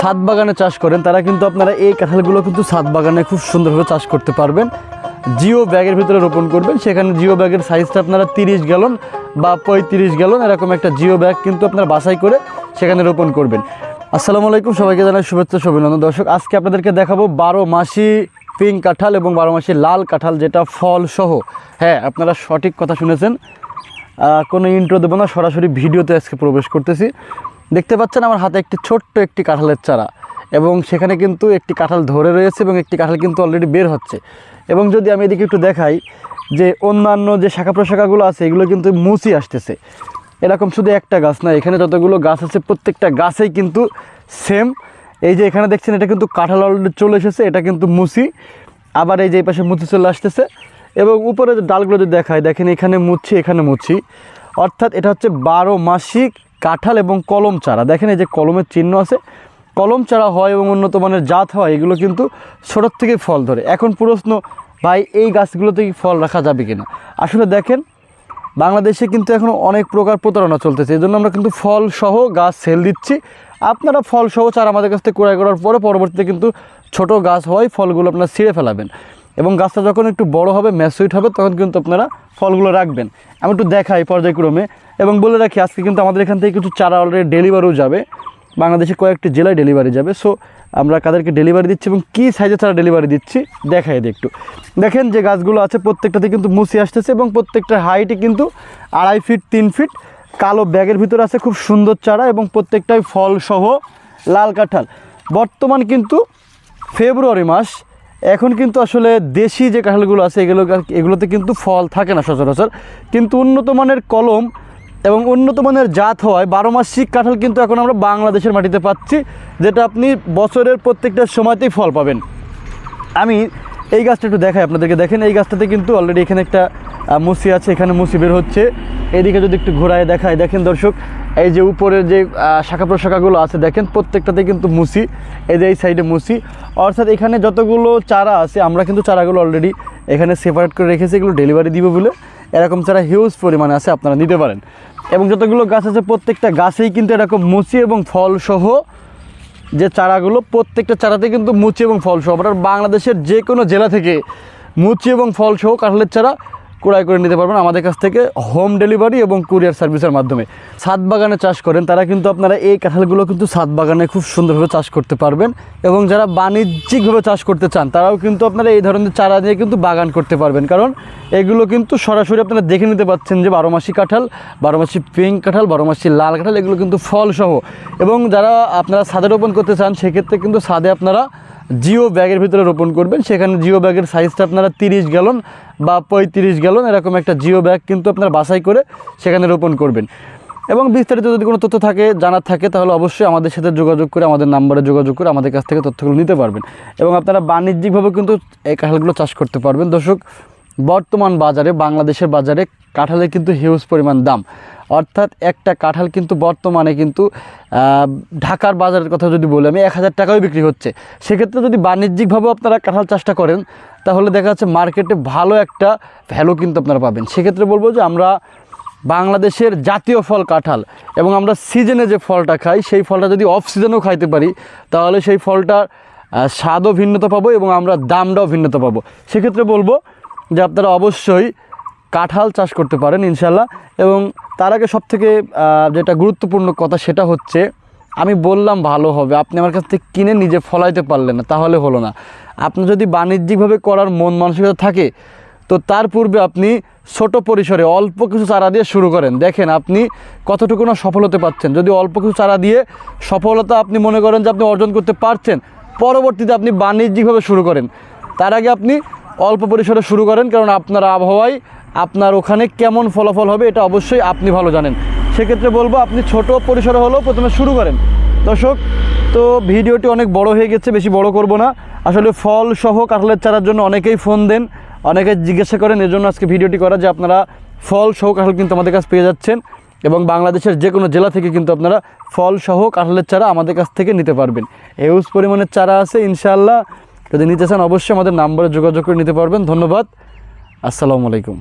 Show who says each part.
Speaker 1: ছাদ বাগানে চাষ করেন তারা কিন্তু আপনারা এই কাঁঠালগুলো কিন্তু ছাদ বাগানে খুব সুন্দরভাবে চাষ করতে পারবেন। জিও ব্যাগের ভিতরে রোপণ করবেন, সেখানে জিও ব্যাগের সাইজটা আপনারা 30 গ্যালন বা 35 গ্যালন এরকম একটা জিও ব্যাগ কিন্তু আপনারা বাছাই করে সেখানে রোপণ করবেন। আসসালামু আলাইকুম, সবাইকে জানাই শুভেচ্ছা অভিনন্দন। দর্শক, আজকে আপনাদেরকে দেখাবো 12 মাসি পিঙ্ক কাঁঠাল এবং 12 মাসি লাল কাঁঠাল, যেটা ফল সহ। হ্যাঁ, আপনারা সঠিক কথা শুনেছেন, কোনো ইন্ট্রো দেবো না, সরাসরি ভিডিওতে আজকে প্রবেশ করতেছি। দেখতে পাচ্ছেন আমার হাতে ছোট্ট একটি কাঁঠালের চারা, এবং সেখানে কিন্তু একটি কাঁঠাল ধরে রয়েছে এবং একটি কাঁঠাল কিন্তু অলরেডি বের হচ্ছে। এবং যদি আমি এদিকে একটু দেখাই যে অন্যান্য যে শাখা প্রশাখাগুলো আছে এগুলো কিন্তু মুচি আসতেছে। এরকম শুধু একটা গাছ না, এখানে যতগুলো গাছ আছে প্রত্যেকটা গাছেই কিন্তু সেম। এই যে এখানে দেখছেন এটা কিন্তু কাঁঠাল অলরেডি চলে এসেছে, এটা কিন্তু মুচি। আবার এই যে এই পাশে মুচি চলে আসতেছে, এবং উপরে যে ডালগুলো যদি দেখায় দেখেন এখানে মুচি এখানে মুচি, অর্থাৎ এটা হচ্ছে 12 মাসিক কাঁঠাল এবং কলম চারা। দেখেন এই যে কলমের চিহ্ন আছে, কলম চারা হয় এবং উন্নত মানের জাত হয়, এগুলো কিন্তু ছোটোর থেকে ফল ধরে। এখন প্রশ্ন, ভাই এই গাছগুলোতে কি ফল রাখা যাবে কিনা? আসলে দেখেন বাংলাদেশে কিন্তু এখন অনেক প্রকার প্রতারণা চলতেছে, এই জন্য আমরা কিন্তু ফল সহ গাছ সেল দিচ্ছি। আপনারা ফল সহ চারা আমাদের কাছ থেকে ক্রয় করার পরে পরবর্তীতে কিন্তু ছোট গাছ হয় ফলগুলো আপনারা ছিঁড়ে ফেলাবেন, এবং গাছটা যখন একটু বড় হবে ম্যাচুইট হবে তখন কিন্তু আপনারা ফলগুলো রাখবেন। আমি একটু দেখাই পর্যায়ক্রমে, এবং বলে রাখি আজকে কিন্তু আমাদের এখান থেকে কিছু চারা অলরেডি ডেলিভারিও যাবে, বাংলাদেশে কয়েকটি জেলায় ডেলিভারি যাবে। সো আমরা কাদেরকে ডেলিভারি দিচ্ছি এবং কী সাইজে চারা ডেলিভারি দিচ্ছি দেখাই দিই একটু। দেখেন যে গাছগুলো আছে প্রত্যেকটাতে কিন্তু মুচি আসতেছে, এবং প্রত্যেকটার হাইটই কিন্তু 2.5 ফিট 3 ফিট। কালো ব্যাগের ভিতরে আছে খুব সুন্দর চারা, এবং প্রত্যেকটাই ফল সহ লাল কাঁঠাল। বর্তমান কিন্তু ফেব্রুয়ারি মাস, এখন কিন্তু আসলে দেশি যে কাঁঠালগুলো আছে এগুলোতে কিন্তু ফল থাকে না সচরাচর, কিন্তু উন্নত মানের কলম এবং উন্নত মানের জাত হওয়ায় 12 মাসিক কাঁঠাল কিন্তু এখন আমরা বাংলাদেশের মাটিতে পাচ্ছি, যেটা আপনি বছরের প্রত্যেকটা সময়তেই ফল পাবেন। আমি এই গাছটা একটু দেখাই আপনাদেরকে। দেখেন এই গাছটাতে কিন্তু অলরেডি এখানে একটা মুচি আছে, এখানে মুচি বের হচ্ছে। এদিকে যদি একটু ঘোরায় দেখায়, দেখেন দর্শক এই যে উপরের যে শাখা প্রশাখাগুলো আছে দেখেন প্রত্যেকটাতে কিন্তু মুচি, এই যে এই সাইডে মুচি। অর্থাৎ এখানে যতগুলো চারা আছে আমরা কিন্তু চারাগুলো অলরেডি এখানে সেপারেট করে রেখেছি, এগুলো ডেলিভারি দিব বলে। এরকম চারা হিউজ পরিমাণে আছে, আপনারা নিতে পারেন। এবং যতগুলো গাছ আছে প্রত্যেকটা গাছেই কিন্তু এরকম মুচি এবং ফল সহ যে চারাগুলো, প্রত্যেকটা চারাতে কিন্তু মুচি এবং ফল সহ। আপনার বাংলাদেশের যে কোনো জেলা থেকে মুচি এবং ফল সহ কাঁঠালের চারা ক্রয় করে নিতে পারবেন আমাদের কাছ থেকে হোম ডেলিভারি এবং কুরিয়ার সার্ভিসের মাধ্যমে। ছাদ বাগানে চাষ করেন তারা কিন্তু আপনারা এই কাঁঠালগুলো কিন্তু ছাদ বাগানে খুব সুন্দরভাবে চাষ করতে পারবেন, এবং যারা বাণিজ্যিকভাবে চাষ করতে চান তারাও কিন্তু আপনারা এই ধরনের চারা দিয়ে কিন্তু বাগান করতে পারবেন, কারণ এগুলো কিন্তু সরাসরি আপনারা দেখে নিতে পাচ্ছেন যে 12 মাসি কাঁঠাল, 12 মাসি পিঙ্ক কাঁঠাল, 12 মাসি লাল কাঁঠাল, এগুলো কিন্তু ফল সহ। এবং যারা আপনারা ছাদে রোপণ করতে চান সেক্ষেত্রে কিন্তু ছাদে আপনারা জিও ব্যাগের ভিতরে রোপণ করবেন, সেখানে জিও ব্যাগের সাইজটা আপনারা 30 গ্যালন বা 35 গ্যালন এরকম একটা জিও ব্যাগ কিন্তু আপনারা বাছাই করে সেখানে রোপণ করবেন। এবং বিস্তারিত যদি কোনো তথ্য থাকে জানার থাকে তাহলে অবশ্যই আমাদের সাথে যোগাযোগ করে, আমাদের নাম্বারে যোগাযোগ করে আমাদের কাছ থেকে তথ্যগুলো নিতে পারবেন, এবং আপনারা বাণিজ্যিকভাবে কিন্তু এই কাঁঠালগুলো চাষ করতে পারবেন। দর্শক, বর্তমান বাজারে বাংলাদেশের বাজারে কাঁঠালের কিন্তু হিউজ পরিমাণ দাম, অর্থাৎ একটা কাঁঠাল কিন্তু বর্তমানে কিন্তু ঢাকার বাজারের কথা যদি বলি আমি 1000 টাকাও বিক্রি হচ্ছে। সেক্ষেত্রে যদি বাণিজ্যিকভাবে আপনারা কাঁঠাল চাষটা করেন তাহলে দেখা যাচ্ছে মার্কেটে ভালো একটা ভ্যালু কিন্তু আপনারা পাবেন। সেক্ষেত্রে বলবো যে আমরা বাংলাদেশের জাতীয় ফল কাঁঠাল, এবং আমরা সিজনে যে ফলটা খাই সেই ফলটা যদি অফ সিজনেও খাইতে পারি তাহলে সেই ফলটার স্বাদও ভিন্নতা পাবো এবং আমরা দামটাও ভিন্নতা পাবো। সেক্ষেত্রে বলবো যে আপনারা অবশ্যই কাঁঠাল চাষ করতে পারেন ইনশাল্লাহ। এবং তার আগে সবথেকে যেটা গুরুত্বপূর্ণ কথা সেটা হচ্ছে, আমি বললাম ভালো হবে, আপনি আমার কাছ থেকে কিনে নিজে ফলাইতে পারলেন না তাহলে হলো না। আপনি যদি বাণিজ্যিকভাবে করার মন মানসিকতা থাকে তো তার পূর্বে আপনি ছোট পরিসরে অল্প কিছু চারা দিয়ে শুরু করেন, দেখেন আপনি কতটুকু না সফল হতে পারছেন। যদি অল্প কিছু চারা দিয়ে সফলতা আপনি মনে করেন যে আপনি অর্জন করতে পারছেন, পরবর্তীতে আপনি বাণিজ্যিকভাবে শুরু করেন। তার আগে আপনি অল্প পরিসরে শুরু করেন, কারণ আপনার আবহাওয়ায় আপনার ওখানে কেমন ফলাফল হবে এটা অবশ্যই আপনি ভালো জানেন। সেক্ষেত্রে বলবো আপনি ছোট পরিসরে হলেও প্রথমে শুরু করেন। দর্শক, তো ভিডিওটি অনেক বড় হয়ে গেছে, বেশি বড় করব না। আসলে ফল সহ কাঁঠালের চারার জন্য অনেকেই ফোন দেন, অনেকে জিজ্ঞাসা করেন, এজন্য আজকে ভিডিওটি করা যে আপনারা ফল সহ কাঁঠাল কিন্তু আমাদের কাছে পেয়ে যাচ্ছেন, এবং বাংলাদেশের যে কোনো জেলা থেকে কিন্তু আপনারা ফল সহ কাঁঠালের চারা আমাদের কাছ থেকে নিতে পারবেন। হিউজ পরিমাণের চারা আছে ইনশাআল্লাহ, যদি নিতে চান অবশ্যই আমাদের নাম্বারে যোগাযোগ করে নিতে পারবেন। ধন্যবাদ, আসসালামু আলাইকুম।